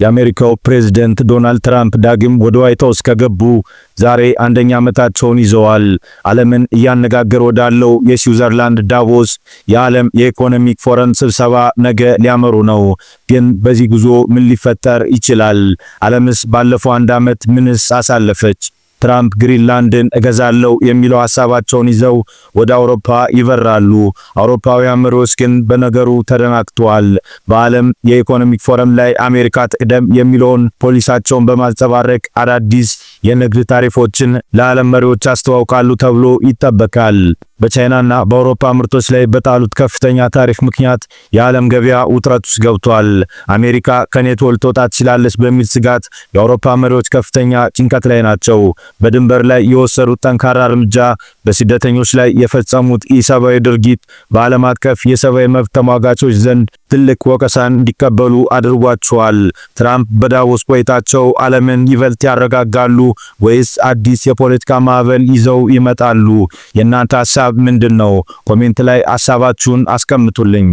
የአሜሪካው ፕሬዝዳንት ዶናልድ ትራምፕ ዳግም ወደ ዋይት ሃውስ ከገቡ ዛሬ አንደኛ ዓመታቸውን ይዘዋል። ዓለምን እያነጋገረ ወዳለው የስዊዘርላንድ ዳቮስ የዓለም የኢኮኖሚክ ፎረም ስብሰባ ነገ ሊያመሩ ነው። ግን በዚህ ጉዞ ምን ሊፈጠር ይችላል? ዓለምስ ባለፈው አንድ ዓመት ምንስ አሳለፈች? ትራምፕ ግሪንላንድን እገዛለሁ የሚለው ሐሳባቸውን ይዘው ወደ አውሮፓ ይበራሉ። አውሮፓውያን መሪዎች ግን በነገሩ ተደናግተዋል። በዓለም የኢኮኖሚክ ፎረም ላይ አሜሪካ ትቅደም የሚለውን ፖሊሳቸውን በማንጸባረቅ አዳዲስ የንግድ ታሪፎችን ለዓለም መሪዎች አስተዋውቃሉ ተብሎ ይጠበቃል። በቻይናና በአውሮፓ ምርቶች ላይ በጣሉት ከፍተኛ ታሪፍ ምክንያት የዓለም ገበያ ውጥረት ውስጥ ገብቷል። አሜሪካ ከኔቶ ልትወጣ ትችላለች በሚል ስጋት የአውሮፓ መሪዎች ከፍተኛ ጭንቀት ላይ ናቸው። በድንበር ላይ የወሰዱት ጠንካራ እርምጃ፣ በስደተኞች ላይ የፈጸሙት ኢሰብአዊ ድርጊት በዓለም አቀፍ የሰብአዊ መብት ተሟጋቾች ዘንድ ትልቅ ወቀሳን እንዲቀበሉ አድርጓቸዋል። ትራምፕ በዳቮስ ቆይታቸው ዓለምን ይበልጥ ያረጋጋሉ ወይስ አዲስ የፖለቲካ ማዕበል ይዘው ይመጣሉ? የእናንተ ሐሳብ ምንድነው? ኮሜንት ላይ ሐሳባችሁን አስቀምጡልኝ።